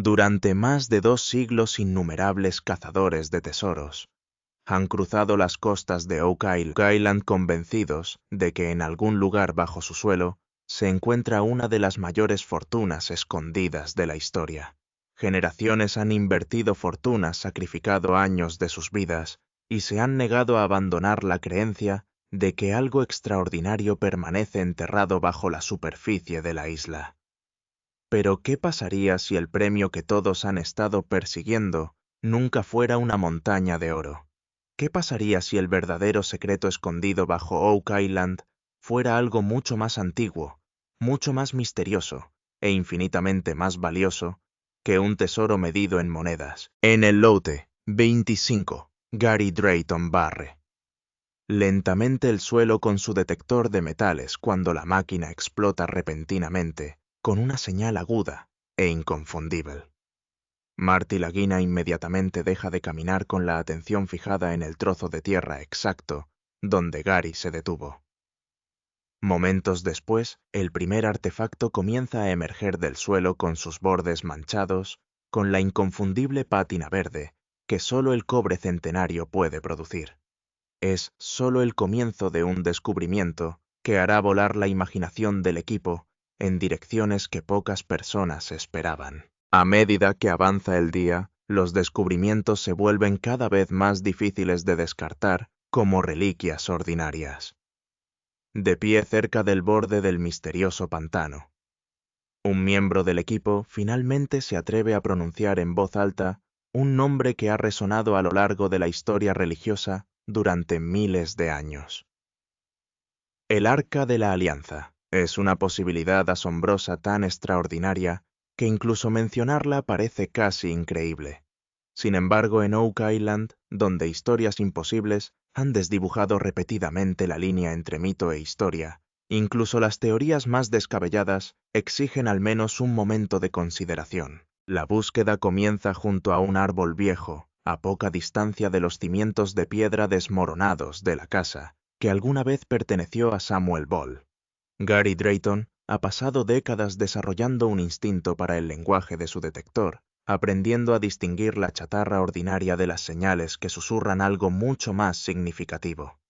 Durante más de 2 siglos innumerables cazadores de tesoros han cruzado las costas de Oak Island convencidos de que en algún lugar bajo su suelo se encuentra una de las mayores fortunas escondidas de la historia. Generaciones han invertido fortunas, sacrificado años de sus vidas y se han negado a abandonar la creencia de que algo extraordinario permanece enterrado bajo la superficie de la isla. Pero ¿qué pasaría si el premio que todos han estado persiguiendo nunca fuera una montaña de oro? ¿Qué pasaría si el verdadero secreto escondido bajo Oak Island fuera algo mucho más antiguo, mucho más misterioso e infinitamente más valioso que un tesoro medido en monedas? En el lote 25, Gary Drayton barre lentamente el suelo con su detector de metales cuando la máquina explota repentinamente, con una señal aguda e inconfundible. Marty Lagina inmediatamente deja de caminar con la atención fijada en el trozo de tierra exacto donde Gary se detuvo. Momentos después, el primer artefacto comienza a emerger del suelo con sus bordes manchados, con la inconfundible pátina verde que solo el cobre centenario puede producir. Es solo el comienzo de un descubrimiento que hará volar la imaginación del equipo en direcciones que pocas personas esperaban. A medida que avanza el día, los descubrimientos se vuelven cada vez más difíciles de descartar como reliquias ordinarias. De pie cerca del borde del misterioso pantano, un miembro del equipo finalmente se atreve a pronunciar en voz alta un nombre que ha resonado a lo largo de la historia religiosa durante miles de años. El Arca de la Alianza es una posibilidad asombrosa tan extraordinaria que incluso mencionarla parece casi increíble. Sin embargo, en Oak Island, donde historias imposibles han desdibujado repetidamente la línea entre mito e historia, incluso las teorías más descabelladas exigen al menos un momento de consideración. La búsqueda comienza junto a un árbol viejo, a poca distancia de los cimientos de piedra desmoronados de la casa, que alguna vez perteneció a Samuel Ball. Gary Drayton ha pasado décadas desarrollando un instinto para el lenguaje de su detector, aprendiendo a distinguir la chatarra ordinaria de las señales que susurran algo mucho más significativo.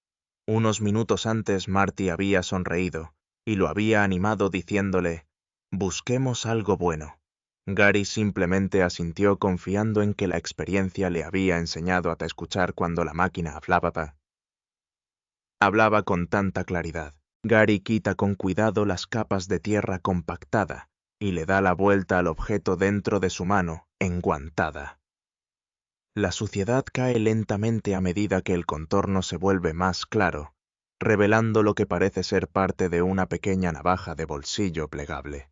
Unos minutos antes Marty había sonreído y lo había animado diciéndole: «Busquemos algo bueno». Gary simplemente asintió confiando en que la experiencia le había enseñado a escuchar cuando la máquina hablaba con tanta claridad. Gary quita con cuidado las capas de tierra compactada y le da la vuelta al objeto dentro de su mano, enguantada. La suciedad cae lentamente a medida que el contorno se vuelve más claro, revelando lo que parece ser parte de una pequeña navaja de bolsillo plegable.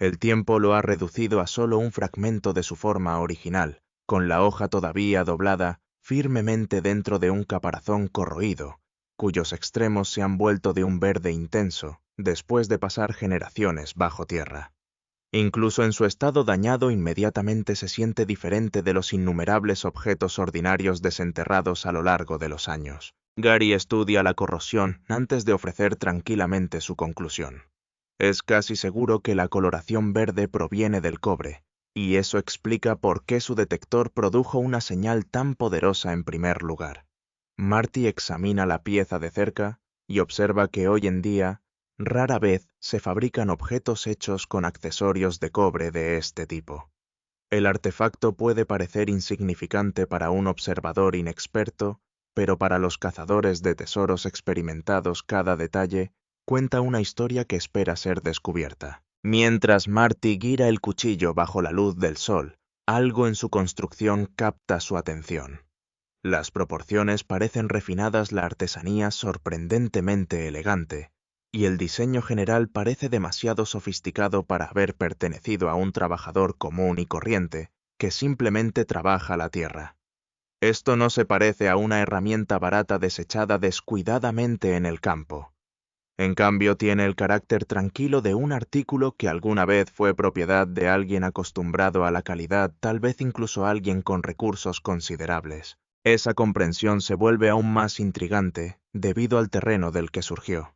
El tiempo lo ha reducido a solo un fragmento de su forma original, con la hoja todavía doblada firmemente dentro de un caparazón corroído, cuyos extremos se han vuelto de un verde intenso después de pasar generaciones bajo tierra. Incluso en su estado dañado inmediatamente se siente diferente de los innumerables objetos ordinarios desenterrados a lo largo de los años. Gary estudia la corrosión antes de ofrecer tranquilamente su conclusión. Es casi seguro que la coloración verde proviene del cobre, y eso explica por qué su detector produjo una señal tan poderosa en primer lugar. Marty examina la pieza de cerca y observa que hoy en día rara vez se fabrican objetos hechos con accesorios de cobre de este tipo. El artefacto puede parecer insignificante para un observador inexperto, pero para los cazadores de tesoros experimentados cada detalle cuenta una historia que espera ser descubierta. Mientras Marty gira el cuchillo bajo la luz del sol, algo en su construcción capta su atención. Las proporciones parecen refinadas, la artesanía sorprendentemente elegante, y el diseño general parece demasiado sofisticado para haber pertenecido a un trabajador común y corriente que simplemente trabaja la tierra. Esto no se parece a una herramienta barata desechada descuidadamente en el campo. En cambio, tiene el carácter tranquilo de un artículo que alguna vez fue propiedad de alguien acostumbrado a la calidad, tal vez incluso alguien con recursos considerables. Esa comprensión se vuelve aún más intrigante debido al terreno del que surgió.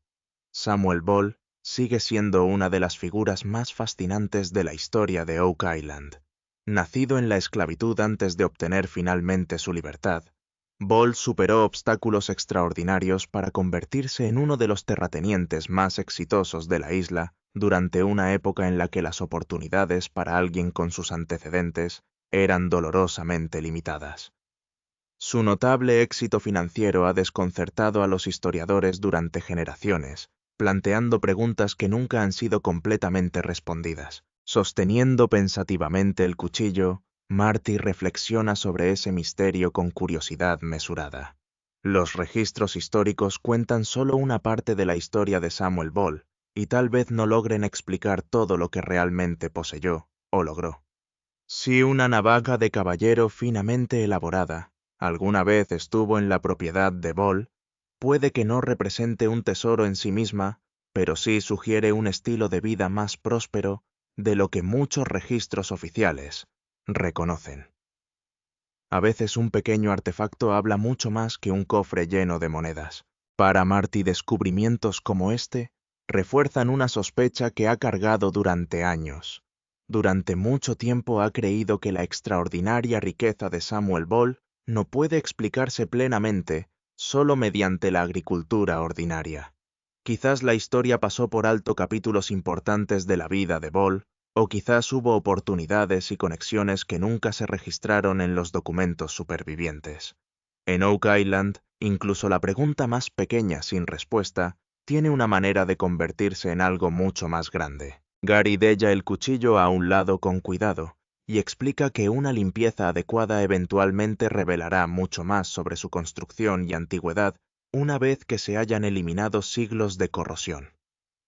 Samuel Ball sigue siendo una de las figuras más fascinantes de la historia de Oak Island. Nacido en la esclavitud antes de obtener finalmente su libertad, Ball superó obstáculos extraordinarios para convertirse en uno de los terratenientes más exitosos de la isla durante una época en la que las oportunidades para alguien con sus antecedentes eran dolorosamente limitadas. Su notable éxito financiero ha desconcertado a los historiadores durante generaciones, planteando preguntas que nunca han sido completamente respondidas. Sosteniendo pensativamente el cuchillo, Marty reflexiona sobre ese misterio con curiosidad mesurada. Los registros históricos cuentan solo una parte de la historia de Samuel Ball, y tal vez no logren explicar todo lo que realmente poseyó o logró. Si una navaja de caballero finamente elaborada alguna vez estuvo en la propiedad de Ball, puede que no represente un tesoro en sí misma, pero sí sugiere un estilo de vida más próspero de lo que muchos registros oficiales reconocen. A veces un pequeño artefacto habla mucho más que un cofre lleno de monedas. Para Marty, descubrimientos como este refuerzan una sospecha que ha cargado durante años. Durante mucho tiempo ha creído que la extraordinaria riqueza de Samuel Ball no puede explicarse plenamente solo mediante la agricultura ordinaria. Quizás la historia pasó por alto capítulos importantes de la vida de Ball, o quizás hubo oportunidades y conexiones que nunca se registraron en los documentos supervivientes. En Oak Island, incluso la pregunta más pequeña sin respuesta tiene una manera de convertirse en algo mucho más grande. Gary della el cuchillo a un lado con cuidado y explica que una limpieza adecuada eventualmente revelará mucho más sobre su construcción y antigüedad una vez que se hayan eliminado siglos de corrosión.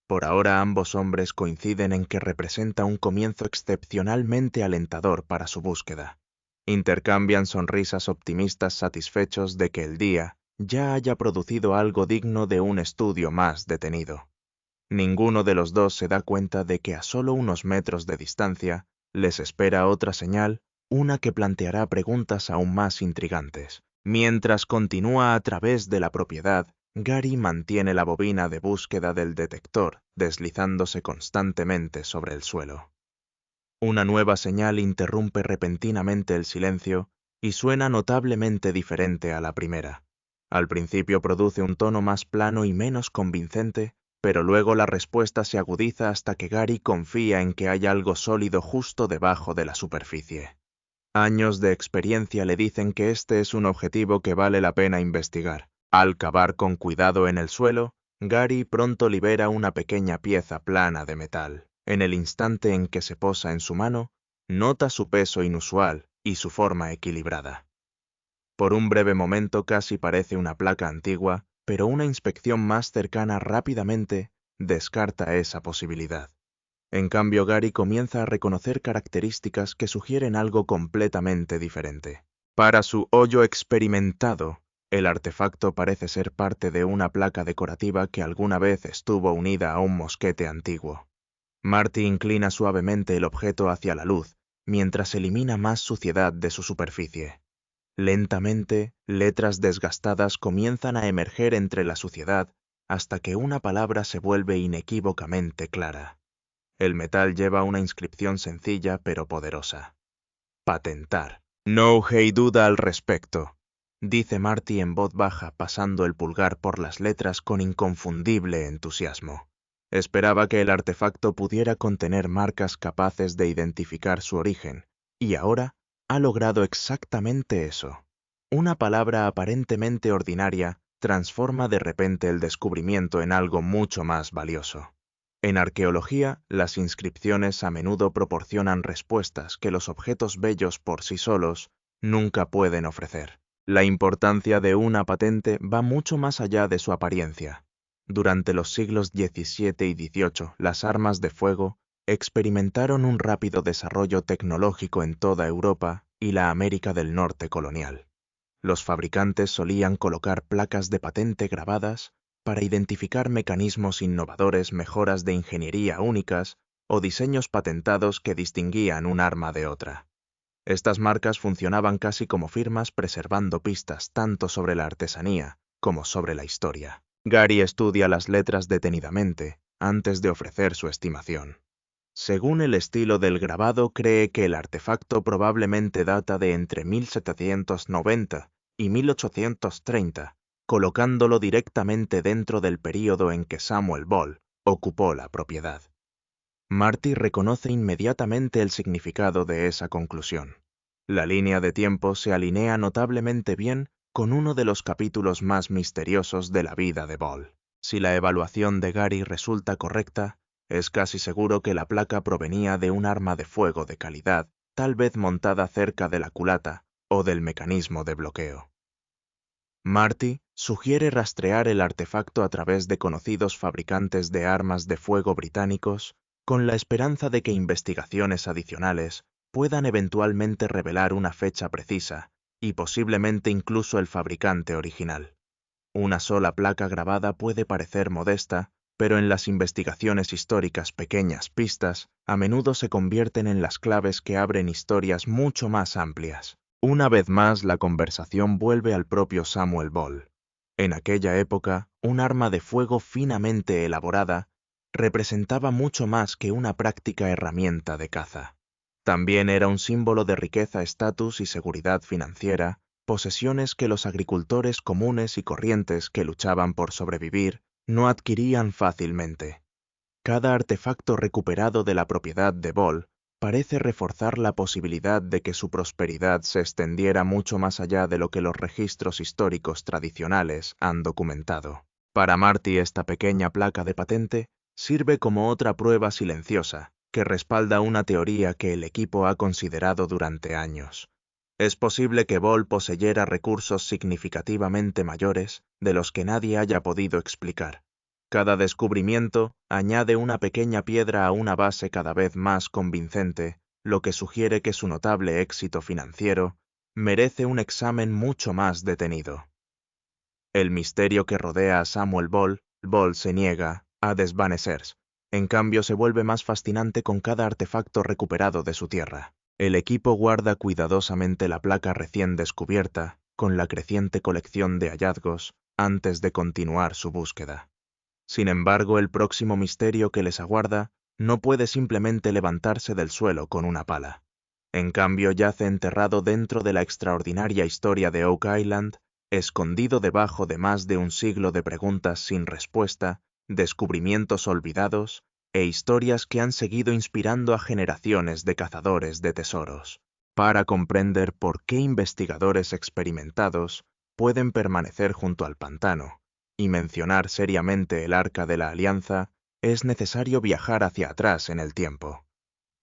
Por ahora ambos hombres coinciden en que representa un comienzo excepcionalmente alentador para su búsqueda. Intercambian sonrisas optimistas satisfechos de que el día ya haya producido algo digno de un estudio más detenido. Ninguno de los dos se da cuenta de que a solo unos metros de distancia les espera otra señal, una que planteará preguntas aún más intrigantes. Mientras continúa a través de la propiedad, Gary mantiene la bobina de búsqueda del detector deslizándose constantemente sobre el suelo. Una nueva señal interrumpe repentinamente el silencio y suena notablemente diferente a la primera. Al principio produce un tono más plano y menos convincente, pero luego la respuesta se agudiza hasta que Gary confía en que hay algo sólido justo debajo de la superficie. Años de experiencia le dicen que este es un objetivo que vale la pena investigar. Al cavar con cuidado en el suelo, Gary pronto libera una pequeña pieza plana de metal. En el instante en que se posa en su mano, nota su peso inusual y su forma equilibrada. Por un breve momento casi parece una placa antigua, pero una inspección más cercana rápidamente descarta esa posibilidad. En cambio, Gary comienza a reconocer características que sugieren algo completamente diferente. Para su hoyo experimentado, el artefacto parece ser parte de una placa decorativa que alguna vez estuvo unida a un mosquete antiguo. Marty inclina suavemente el objeto hacia la luz, mientras elimina más suciedad de su superficie. Lentamente, letras desgastadas comienzan a emerger entre la suciedad hasta que una palabra se vuelve inequívocamente clara. El metal lleva una inscripción sencilla pero poderosa. Patentar. No hay duda al respecto, dice Marty en voz baja pasando el pulgar por las letras con inconfundible entusiasmo. Esperaba que el artefacto pudiera contener marcas capaces de identificar su origen, y ahora ha logrado exactamente eso. Una palabra aparentemente ordinaria transforma de repente el descubrimiento en algo mucho más valioso. En arqueología, las inscripciones a menudo proporcionan respuestas que los objetos bellos por sí solos nunca pueden ofrecer. La importancia de una patente va mucho más allá de su apariencia. Durante los siglos XVII y XVIII, las armas de fuego experimentaron un rápido desarrollo tecnológico en toda Europa y la América del Norte colonial. Los fabricantes solían colocar placas de patente grabadas para identificar mecanismos innovadores, mejoras de ingeniería únicas o diseños patentados que distinguían un arma de otra. Estas marcas funcionaban casi como firmas, preservando pistas tanto sobre la artesanía como sobre la historia. Gary estudia las letras detenidamente antes de ofrecer su estimación. Según el estilo del grabado, cree que el artefacto probablemente data de entre 1790 y 1830, colocándolo directamente dentro del período en que Samuel Ball ocupó la propiedad. Marty reconoce inmediatamente el significado de esa conclusión. La línea de tiempo se alinea notablemente bien con uno de los capítulos más misteriosos de la vida de Ball. Si la evaluación de Gary resulta correcta, es casi seguro que la placa provenía de un arma de fuego de calidad, tal vez montada cerca de la culata o del mecanismo de bloqueo. Marty sugiere rastrear el artefacto a través de conocidos fabricantes de armas de fuego británicos, con la esperanza de que investigaciones adicionales puedan eventualmente revelar una fecha precisa y posiblemente incluso el fabricante original. Una sola placa grabada puede parecer modesta, pero en las investigaciones históricas pequeñas pistas a menudo se convierten en las claves que abren historias mucho más amplias. Una vez más, la conversación vuelve al propio Samuel Ball. En aquella época, un arma de fuego finamente elaborada representaba mucho más que una práctica herramienta de caza. También era un símbolo de riqueza, estatus y seguridad financiera, posesiones que los agricultores comunes y corrientes que luchaban por sobrevivir no adquirían fácilmente. Cada artefacto recuperado de la propiedad de Ball parece reforzar la posibilidad de que su prosperidad se extendiera mucho más allá de lo que los registros históricos tradicionales han documentado. Para Marty, esta pequeña placa de patente sirve como otra prueba silenciosa que respalda una teoría que el equipo ha considerado durante años. Es posible que Ball poseyera recursos significativamente mayores de los que nadie haya podido explicar. Cada descubrimiento añade una pequeña piedra a una base cada vez más convincente, lo que sugiere que su notable éxito financiero merece un examen mucho más detenido. El misterio que rodea a Samuel Ball se niega a desvanecerse. En cambio, se vuelve más fascinante con cada artefacto recuperado de su tierra. El equipo guarda cuidadosamente la placa recién descubierta, con la creciente colección de hallazgos, antes de continuar su búsqueda. Sin embargo, el próximo misterio que les aguarda no puede simplemente levantarse del suelo con una pala. En cambio, yace enterrado dentro de la extraordinaria historia de Oak Island, escondido debajo de más de un siglo de preguntas sin respuesta, descubrimientos olvidados e historias que han seguido inspirando a generaciones de cazadores de tesoros. Para comprender por qué investigadores experimentados pueden permanecer junto al pantano y mencionar seriamente el Arca de la Alianza, es necesario viajar hacia atrás en el tiempo.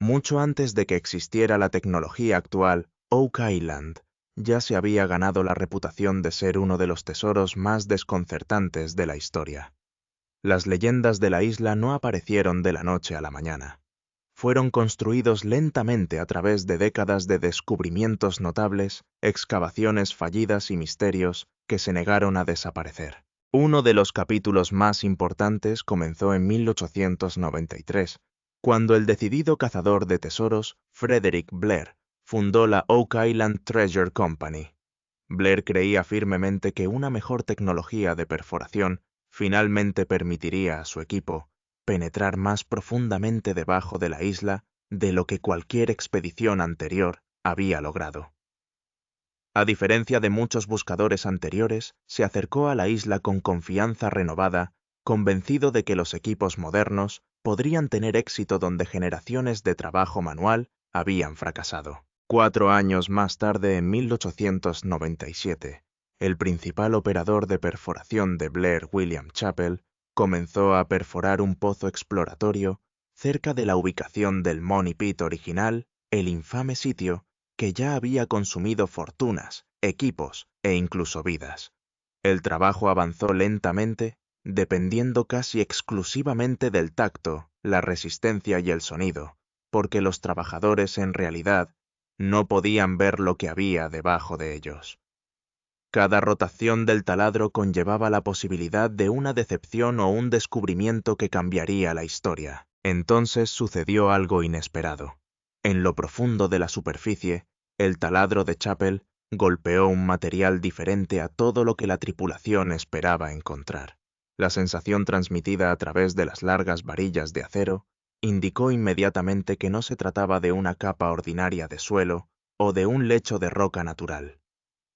Mucho antes de que existiera la tecnología actual, Oak Island ya se había ganado la reputación de ser uno de los tesoros más desconcertantes de la historia. Las leyendas de la isla no aparecieron de la noche a la mañana. Fueron construidos lentamente a través de décadas de descubrimientos notables, excavaciones fallidas y misterios que se negaron a desaparecer. Uno de los capítulos más importantes comenzó en 1893, cuando el decidido cazador de tesoros, Frederick Blair, fundó la Oak Island Treasure Company. Blair creía firmemente que una mejor tecnología de perforación finalmente permitiría a su equipo penetrar más profundamente debajo de la isla de lo que cualquier expedición anterior había logrado. A diferencia de muchos buscadores anteriores, se acercó a la isla con confianza renovada, convencido de que los equipos modernos podrían tener éxito donde generaciones de trabajo manual habían fracasado. 4 años más tarde, en 1897, el principal operador de perforación de Blair, William Chappell, comenzó a perforar un pozo exploratorio cerca de la ubicación del Money Pit original, el infame sitio que ya había consumido fortunas, equipos e incluso vidas. El trabajo avanzó lentamente, dependiendo casi exclusivamente del tacto, la resistencia y el sonido, porque los trabajadores en realidad no podían ver lo que había debajo de ellos. Cada rotación del taladro conllevaba la posibilidad de una decepción o un descubrimiento que cambiaría la historia. Entonces sucedió algo inesperado. En lo profundo de la superficie, el taladro de Chappell golpeó un material diferente a todo lo que la tripulación esperaba encontrar. La sensación transmitida a través de las largas varillas de acero indicó inmediatamente que no se trataba de una capa ordinaria de suelo o de un lecho de roca natural.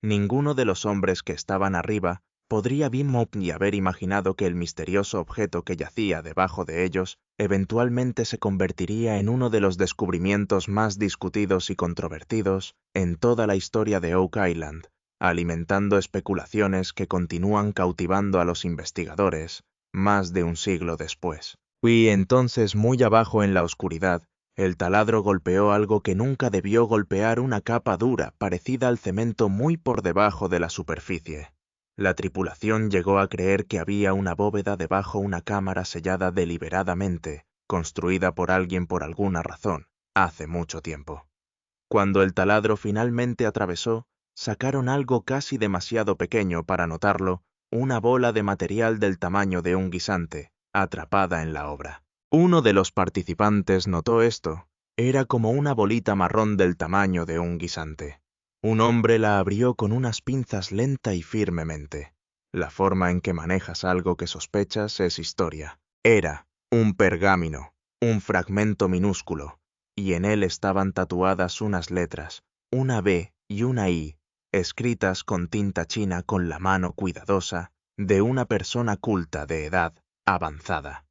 Ninguno de los hombres que estaban arriba podría bien ni haber imaginado que el misterioso objeto que yacía debajo de ellos eventualmente se convertiría en uno de los descubrimientos más discutidos y controvertidos en toda la historia de Oak Island, alimentando especulaciones que continúan cautivando a los investigadores más de un siglo después. Y entonces, muy abajo en la oscuridad, el taladro golpeó algo que nunca debió golpear, una capa dura, parecida al cemento muy por debajo de la superficie. La tripulación llegó a creer que había una bóveda debajo, una cámara sellada deliberadamente, construida por alguien por alguna razón, hace mucho tiempo. Cuando el taladro finalmente atravesó, sacaron algo casi demasiado pequeño para notarlo, una bola de material del tamaño de un guisante, atrapada en la obra. Uno de los participantes notó esto. Era como una bolita marrón del tamaño de un guisante. Un hombre la abrió con unas pinzas lenta y firmemente. La forma en que manejas algo que sospechas es historia. Era un pergamino, un fragmento minúsculo, y en él estaban tatuadas unas letras, una B y una I, escritas con tinta china con la mano cuidadosa de una persona culta de edad avanzada.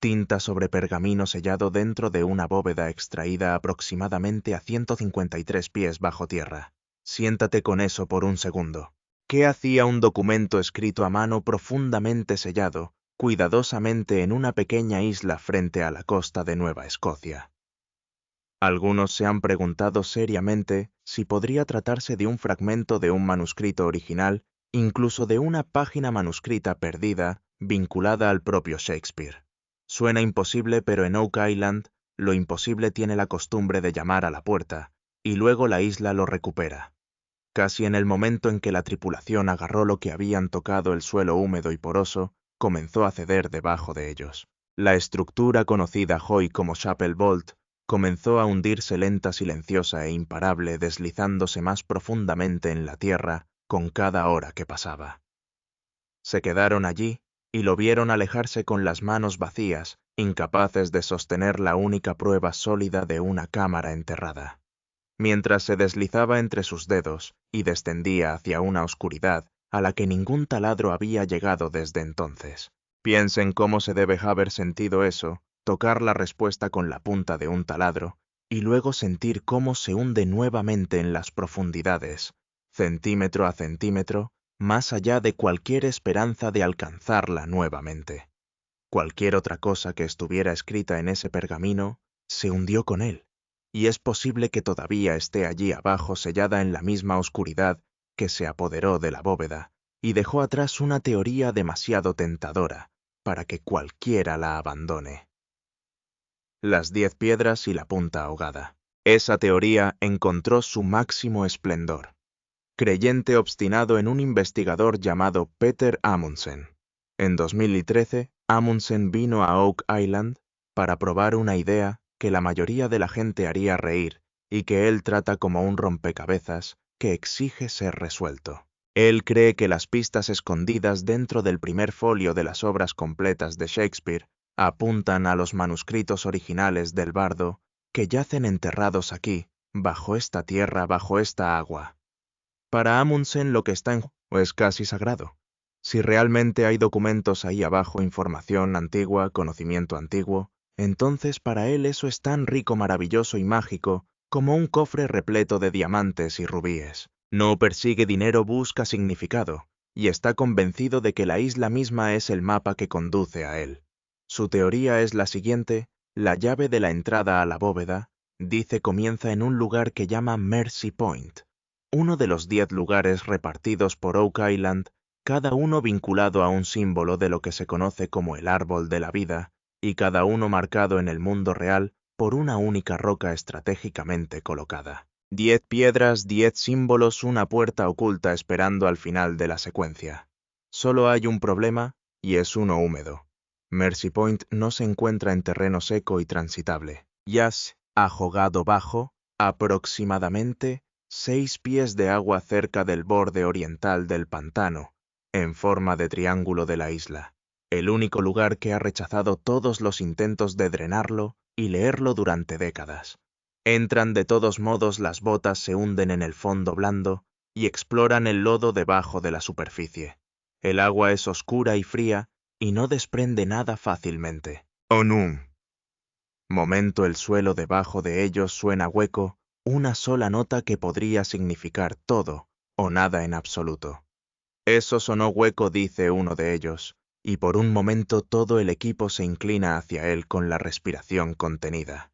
Tinta sobre pergamino sellado dentro de una bóveda extraída aproximadamente a 153 pies bajo tierra. Siéntate con eso por un segundo. ¿Qué hacía un documento escrito a mano profundamente sellado, cuidadosamente en una pequeña isla frente a la costa de Nueva Escocia? Algunos se han preguntado seriamente si podría tratarse de un fragmento de un manuscrito original, incluso de una página manuscrita perdida vinculada al propio Shakespeare. Suena imposible, pero en Oak Island lo imposible tiene la costumbre de llamar a la puerta, y luego la isla lo recupera. Casi en el momento en que la tripulación agarró lo que habían tocado, el suelo húmedo y poroso comenzó a ceder debajo de ellos. La estructura conocida hoy como Chapel Vault comenzó a hundirse lenta, silenciosa e imparable, deslizándose más profundamente en la tierra con cada hora que pasaba. Se quedaron allí y lo vieron alejarse con las manos vacías, incapaces de sostener la única prueba sólida de una cámara enterrada. Mientras se deslizaba entre sus dedos y descendía hacia una oscuridad a la que ningún taladro había llegado desde entonces. Piensen cómo se debe haber sentido eso, tocar la respuesta con la punta de un taladro, y luego sentir cómo se hunde nuevamente en las profundidades, centímetro a centímetro, más allá de cualquier esperanza de alcanzarla nuevamente. Cualquier otra cosa que estuviera escrita en ese pergamino se hundió con él, y es posible que todavía esté allí abajo, sellada en la misma oscuridad que se apoderó de la bóveda y dejó atrás una teoría demasiado tentadora para que cualquiera la abandone. Las 10 piedras y la punta ahogada. Esa teoría encontró su máximo esplendor. Creyente obstinado en un investigador llamado Peter Amundsen. En 2013, Amundsen vino a Oak Island para probar una idea que la mayoría de la gente haría reír y que él trata como un rompecabezas que exige ser resuelto. Él cree que las pistas escondidas dentro del primer folio de las obras completas de Shakespeare apuntan a los manuscritos originales del bardo que yacen enterrados aquí, bajo esta tierra, bajo esta agua. Para Amundsen lo que está en juego es casi sagrado. Si realmente hay documentos ahí abajo, información antigua, conocimiento antiguo, entonces para él eso es tan rico, maravilloso y mágico como un cofre repleto de diamantes y rubíes. No persigue dinero, busca significado, y está convencido de que la isla misma es el mapa que conduce a él. Su teoría es la siguiente: la llave de la entrada a la bóveda, dice, comienza en un lugar que llama Mercy Point, uno de los 10 lugares repartidos por Oak Island, cada uno vinculado a un símbolo de lo que se conoce como el árbol de la vida, y cada uno marcado en el mundo real por una única roca estratégicamente colocada. 10 piedras, 10 símbolos, una puerta oculta esperando al final de la secuencia. Solo hay un problema, y es uno húmedo. Mercy Point no se encuentra en terreno seco y transitable. Yace ahogado bajo, aproximadamente 6 pies de agua cerca del borde oriental del pantano, en forma de triángulo de la isla. el único lugar que ha rechazado todos los intentos de drenarlo y leerlo durante décadas. Entran de todos modos, las botas se hunden en el fondo blando y exploran el lodo debajo de la superficie. El agua es oscura y fría y no desprende nada fácilmente. ¡Onum! Momento el suelo debajo de ellos suena hueco, una sola nota que podría significar todo o nada en absoluto. Eso sonó hueco, dice uno de ellos, y por un momento todo el equipo se inclina hacia él con la respiración contenida.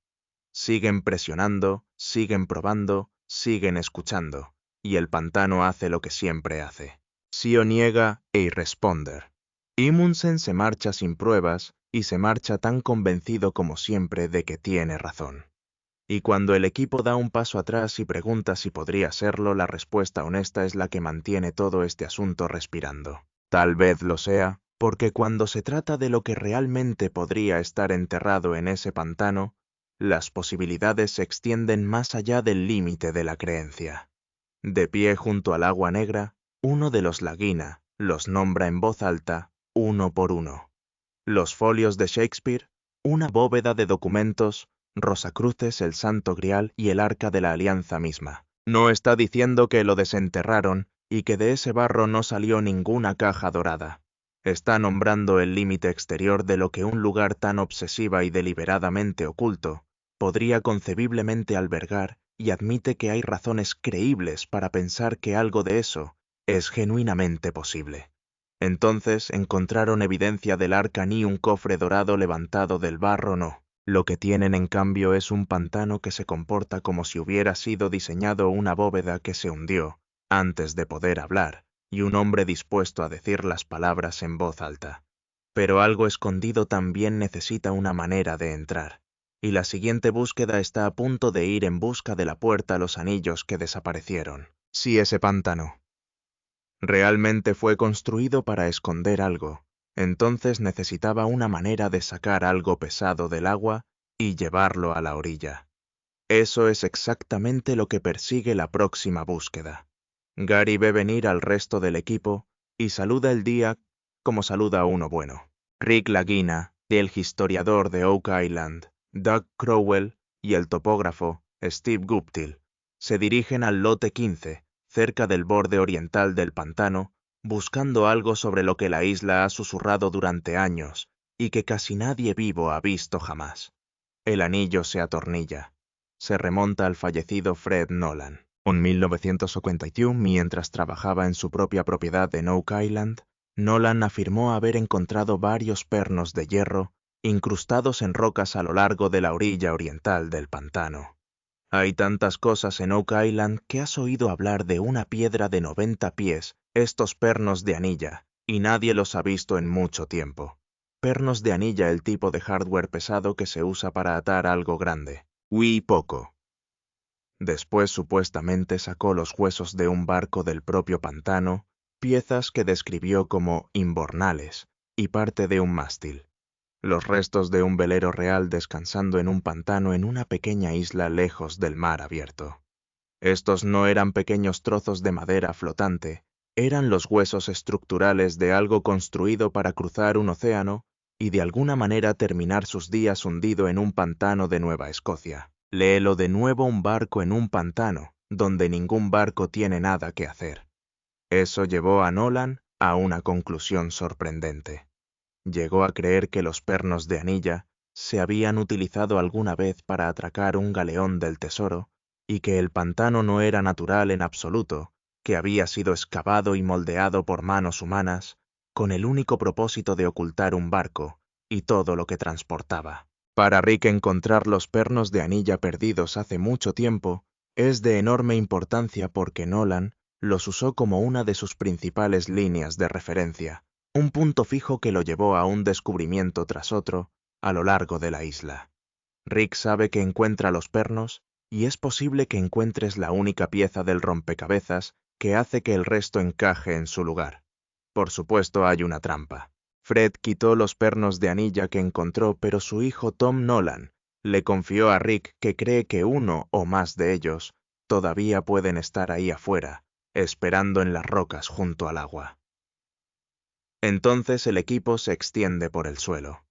Siguen presionando, siguen probando, siguen escuchando, y el pantano hace lo que siempre hace. Sí o niega e responder. Imundsen se marcha sin pruebas y se marcha tan convencido como siempre de que tiene razón. Y cuando el equipo da un paso atrás y pregunta si podría serlo, la respuesta honesta es la que mantiene todo este asunto respirando. Tal vez lo sea, porque cuando se trata de lo que realmente podría estar enterrado en ese pantano, las posibilidades se extienden más allá del límite de la creencia. De pie junto al agua negra, uno de los Lagina los nombra en voz alta, uno por uno. Los folios de Shakespeare, una bóveda de documentos, Rosacruces, el Santo Grial y el Arca de la Alianza misma. No está diciendo que lo desenterraron y que de ese barro no salió ninguna caja dorada. Está nombrando el límite exterior de lo que un lugar tan obsesiva y deliberadamente oculto podría concebiblemente albergar, y admite que hay razones creíbles para pensar que algo de eso es genuinamente posible. Entonces encontraron evidencia del arca, ni un cofre dorado levantado del barro, no. Lo que tienen en cambio es un pantano que se comporta como si hubiera sido diseñado, una bóveda que se hundió antes de poder hablar, y un hombre dispuesto a decir las palabras en voz alta. Pero algo escondido también necesita una manera de entrar, y la siguiente búsqueda está a punto de ir en busca de la puerta a los anillos que desaparecieron. Si ese pantano realmente fue construido para esconder algo, entonces necesitaba una manera de sacar algo pesado del agua y llevarlo a la orilla. Eso es exactamente lo que persigue la próxima búsqueda. Gary ve venir al resto del equipo y saluda el día como saluda uno bueno. Rick Lagina, el historiador de Oak Island, Doug Crowell y el topógrafo Steve Guptill se dirigen al lote 15, cerca del borde oriental del pantano, buscando algo sobre lo que la isla ha susurrado durante años y que casi nadie vivo ha visto jamás. El anillo se atornilla. Se remonta al fallecido Fred Nolan. En 1951, mientras trabajaba en su propia propiedad en Oak Island, Nolan afirmó haber encontrado varios pernos de hierro incrustados en rocas a lo largo de la orilla oriental del pantano. Hay tantas cosas en Oak Island que has oído hablar de una piedra de 90 pies, estos pernos de anilla, y nadie los ha visto en mucho tiempo. Pernos de anilla, el tipo de hardware pesado que se usa para atar algo grande. Uy, poco. Después supuestamente sacó los huesos de un barco del propio pantano, piezas que describió como imbornales, y parte de un mástil. Los restos de un velero real descansando en un pantano en una pequeña isla lejos del mar abierto. Estos no eran pequeños trozos de madera flotante, eran los huesos estructurales de algo construido para cruzar un océano y de alguna manera terminar sus días hundido en un pantano de Nueva Escocia. Léelo de nuevo: un barco en un pantano, donde ningún barco tiene nada que hacer. Eso llevó a Nolan a una conclusión sorprendente. Llegó a creer que los pernos de anilla se habían utilizado alguna vez para atracar un galeón del tesoro, y que el pantano no era natural en absoluto, que había sido excavado y moldeado por manos humanas, con el único propósito de ocultar un barco y todo lo que transportaba. Para Rick, encontrar los pernos de anilla perdidos hace mucho tiempo es de enorme importancia, porque Nolan los usó como una de sus principales líneas de referencia, un punto fijo que lo llevó a un descubrimiento tras otro a lo largo de la isla. Rick sabe que encuentra los pernos, y es posible que encuentres la única pieza del rompecabezas que hace que el resto encaje en su lugar. Por supuesto, hay una trampa. Fred quitó los pernos de anilla que encontró, pero su hijo Tom Nolan le confió a Rick que cree que uno o más de ellos todavía pueden estar ahí afuera, esperando en las rocas junto al agua. Entonces el equipo se extiende por el suelo.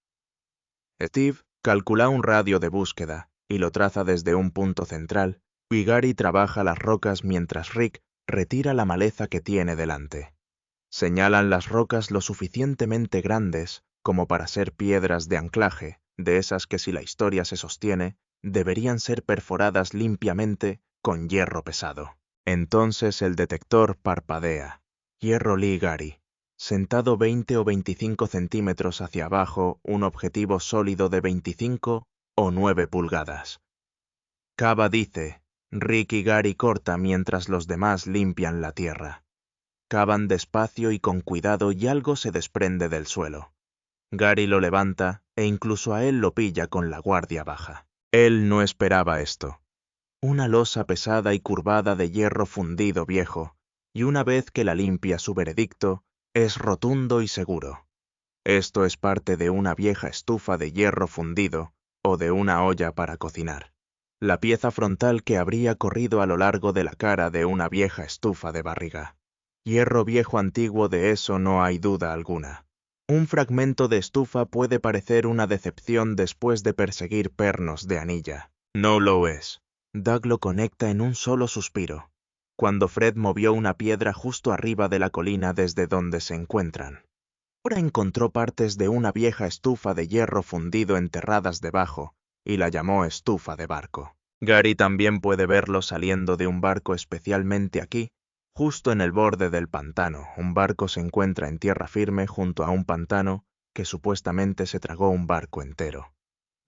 Steve calcula un radio de búsqueda y lo traza desde un punto central, y Gary trabaja las rocas mientras Rick retira la maleza que tiene delante. Señalan las rocas lo suficientemente grandes como para ser piedras de anclaje, de esas que si la historia se sostiene, deberían ser perforadas limpiamente con hierro pesado. Entonces el detector parpadea. Hierro Lee Gary. Sentado 20 o 25 centímetros hacia abajo, un objetivo sólido de 25 o 9 pulgadas. Cava dice, Rick y Gary corta mientras los demás limpian la tierra. Cavan despacio y con cuidado y algo se desprende del suelo. Gary lo levanta e incluso a él lo pilla con la guardia baja. Él no esperaba esto. Una losa pesada y curvada de hierro fundido viejo, y una vez que la limpia su veredicto, es rotundo y seguro. Esto es parte de una vieja estufa de hierro fundido o de una olla para cocinar. La pieza frontal que habría corrido a lo largo de la cara de una vieja estufa de barriga. Hierro viejo antiguo, de eso no hay duda alguna. Un fragmento de estufa puede parecer una decepción después de perseguir pernos de anilla. No lo es. Doug lo conecta en un solo suspiro, cuando Fred movió una piedra justo arriba de la colina desde donde se encuentran. Ahora encontró partes de una vieja estufa de hierro fundido enterradas debajo, y la llamó estufa de barco. Gary también puede verlo saliendo de un barco, especialmente aquí, justo en el borde del pantano. Un barco se encuentra en tierra firme junto a un pantano que supuestamente se tragó un barco entero.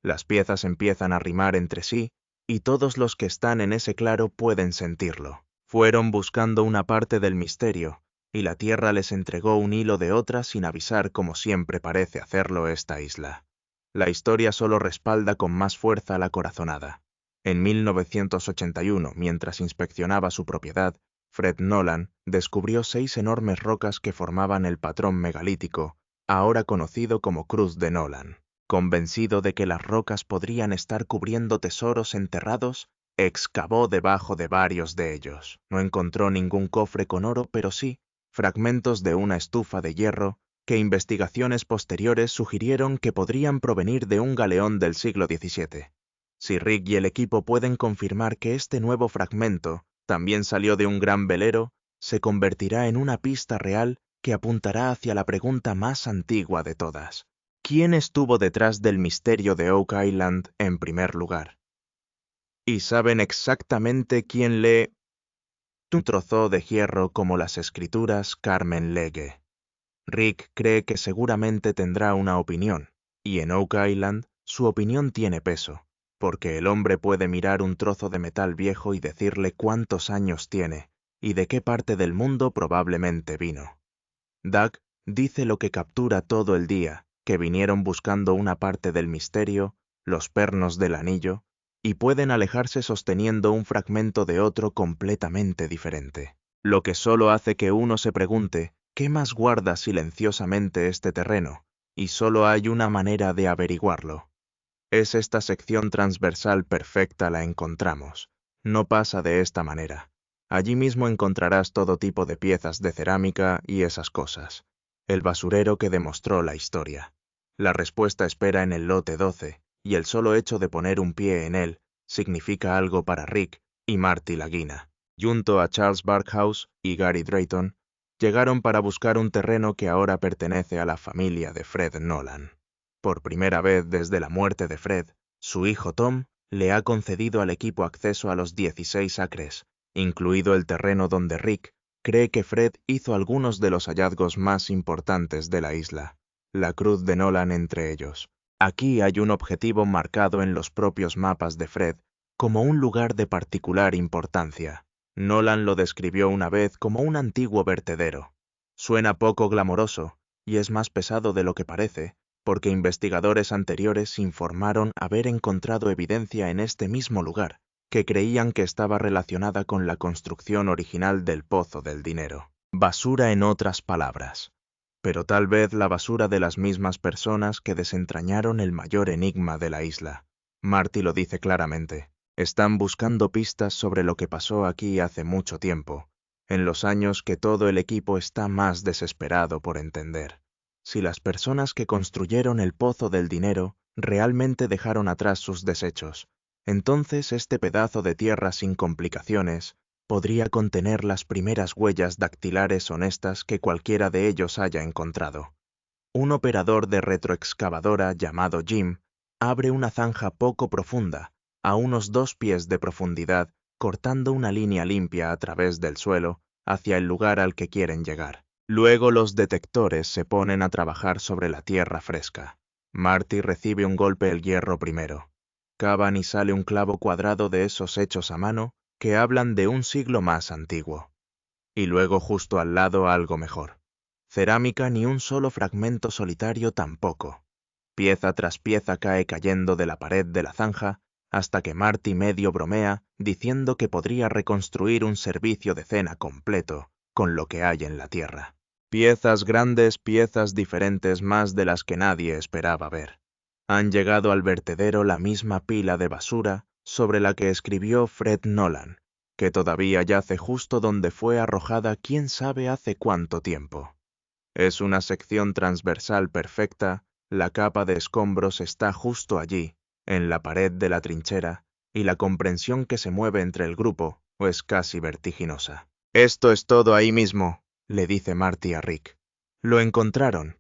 Las piezas empiezan a rimar entre sí, y todos los que están en ese claro pueden sentirlo. Fueron buscando una parte del misterio, y la tierra les entregó un hilo de otra sin avisar, como siempre parece hacerlo esta isla. La historia solo respalda con más fuerza la corazonada. En 1981, mientras inspeccionaba su propiedad, Fred Nolan descubrió 6 enormes rocas que formaban el patrón megalítico, ahora conocido como Cruz de Nolan. Convencido de que las rocas podrían estar cubriendo tesoros enterrados, excavó debajo de varios de ellos. No encontró ningún cofre con oro, pero sí fragmentos de una estufa de hierro que investigaciones posteriores sugirieron que podrían provenir de un galeón del siglo XVII. Si Rick y el equipo pueden confirmar que este nuevo fragmento también salió de un gran velero, se convertirá en una pista real que apuntará hacia la pregunta más antigua de todas. ¿Quién estuvo detrás del misterio de Oak Island en primer lugar? Y saben exactamente quién lee un trozo de hierro como las escrituras Carmen Legge. Rick cree que seguramente tendrá una opinión, y en Oak Island su opinión tiene peso, porque el hombre puede mirar un trozo de metal viejo y decirle cuántos años tiene, y de qué parte del mundo probablemente vino. Doug dice lo que captura todo el día, que vinieron buscando una parte del misterio, los pernos del anillo, y pueden alejarse sosteniendo un fragmento de otro completamente diferente. Lo que solo hace que uno se pregunte, ¿qué más guarda silenciosamente este terreno? Y solo hay una manera de averiguarlo. Es esta sección transversal perfecta, la encontramos. No pasa de esta manera. Allí mismo encontrarás todo tipo de piezas de cerámica y esas cosas. El basurero que demostró la historia. La respuesta espera en el lote 12, y el solo hecho de poner un pie en él significa algo para Rick y Marty Lagina. Junto a Charles Barkhouse y Gary Drayton, llegaron para buscar un terreno que ahora pertenece a la familia de Fred Nolan. Por primera vez desde la muerte de Fred, su hijo Tom le ha concedido al equipo acceso a los 16 acres, incluido el terreno donde Rick cree que Fred hizo algunos de los hallazgos más importantes de la isla, la Cruz de Nolan entre ellos. Aquí hay un objetivo marcado en los propios mapas de Fred como un lugar de particular importancia. Nolan lo describió una vez como un antiguo vertedero. Suena poco glamoroso, y es más pesado de lo que parece, porque investigadores anteriores informaron haber encontrado evidencia en este mismo lugar, que creían que estaba relacionada con la construcción original del Pozo del Dinero. Basura, en otras palabras. Pero tal vez la basura de las mismas personas que desentrañaron el mayor enigma de la isla. Marty lo dice claramente. Están buscando pistas sobre lo que pasó aquí hace mucho tiempo, en los años que todo el equipo está más desesperado por entender. si las personas que construyeron el Pozo del Dinero realmente dejaron atrás sus desechos, entonces este pedazo de tierra sin complicaciones podría contener las primeras huellas dactilares honestas que cualquiera de ellos haya encontrado. Un operador de retroexcavadora llamado Jim abre una zanja poco profunda, a unos 2 pies de profundidad, cortando una línea limpia a través del suelo hacia el lugar al que quieren llegar. Luego los detectores se ponen a trabajar sobre la tierra fresca. Marty recibe un golpe el hierro primero. Cavan y sale un clavo cuadrado de esos hechos a mano que hablan de un siglo más antiguo. Y luego justo al lado algo mejor. Cerámica ni un solo fragmento solitario tampoco. Pieza tras pieza cae cayendo de la pared de la zanja hasta que Marty medio bromea diciendo que podría reconstruir un servicio de cena completo con lo que hay en la tierra. Piezas grandes, piezas diferentes más de las que nadie esperaba ver. Han llegado al vertedero la misma pila de basura sobre la que escribió Fred Nolan, que todavía yace justo donde fue arrojada quién sabe hace cuánto tiempo. Es una sección transversal perfecta, la capa de escombros está justo allí, en la pared de la trinchera, y la comprensión que se mueve entre el grupo es casi vertiginosa. «Esto es todo ahí mismo», le dice Marty a Rick. «Lo encontraron».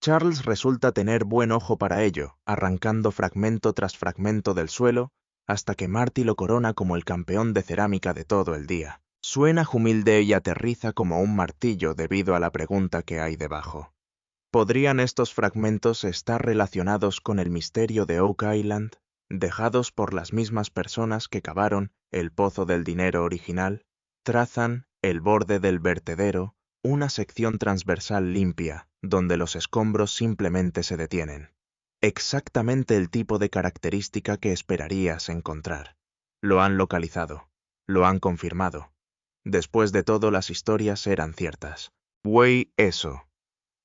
Charles resulta tener buen ojo para ello, arrancando fragmento tras fragmento del suelo, hasta que Marty lo corona como el campeón de cerámica de todo el día. Suena humilde y aterriza como un martillo debido a la pregunta que hay debajo. ¿Podrían estos fragmentos estar relacionados con el misterio de Oak Island, dejados por las mismas personas que cavaron el Pozo del Dinero original? Trazan el borde del vertedero, una sección transversal limpia, donde los escombros simplemente se detienen. Exactamente el tipo de característica que esperarías encontrar. Lo han localizado. Lo han confirmado. Después de todo, las historias eran ciertas. Güey, eso.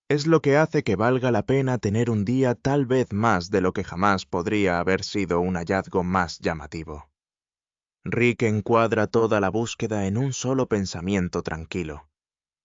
Es lo que hace que valga la pena tener un día tal vez más de lo que jamás podría haber sido un hallazgo más llamativo. Rick encuadra toda la búsqueda en un solo pensamiento tranquilo.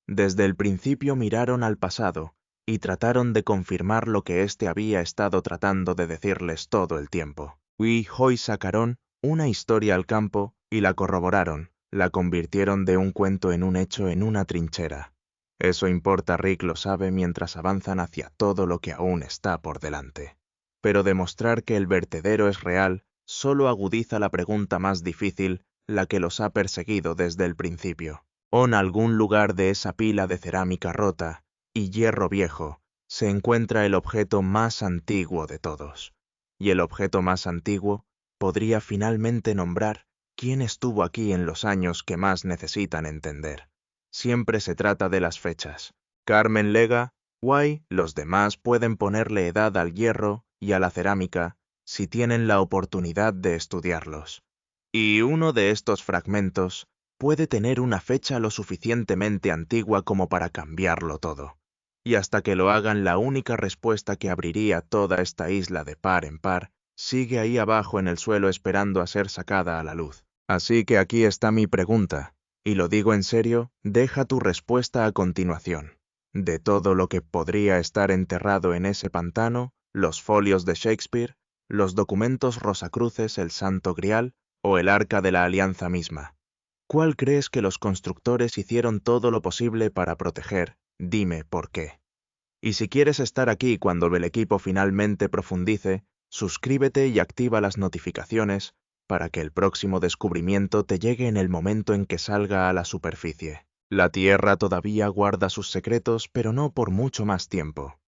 Desde el principio miraron al pasado y trataron de confirmar lo que éste había estado tratando de decirles todo el tiempo. Y Hoy sacaron una historia al campo y la corroboraron, la convirtieron de un cuento en un hecho en una trinchera. Eso importa, Rick lo sabe mientras avanzan hacia todo lo que aún está por delante. Pero demostrar que el vertedero es real solo agudiza la pregunta más difícil, la que los ha perseguido desde el principio. En algún lugar de esa pila de cerámica rota y hierro viejo se encuentra el objeto más antiguo de todos. Y el objeto más antiguo podría finalmente nombrar quién estuvo aquí en los años que más necesitan entender. Siempre se trata de las fechas. Carmen Lega, guay, los demás pueden ponerle edad al hierro y a la cerámica si tienen la oportunidad de estudiarlos. Y uno de estos fragmentos puede tener una fecha lo suficientemente antigua como para cambiarlo todo. Y hasta que lo hagan, la única respuesta que abriría toda esta isla de par en par sigue ahí abajo en el suelo esperando a ser sacada a la luz. Así que aquí está mi pregunta. Y lo digo en serio, deja tu respuesta a continuación. De todo lo que podría estar enterrado en ese pantano, los folios de Shakespeare, los documentos rosacruces, el Santo Grial o el Arca de la Alianza misma. ¿Cuál crees que los constructores hicieron todo lo posible para proteger? Dime por qué. Y si quieres estar aquí cuando el equipo finalmente profundice, suscríbete y activa las notificaciones para que el próximo descubrimiento te llegue en el momento en que salga a la superficie. La Tierra todavía guarda sus secretos, pero no por mucho más tiempo.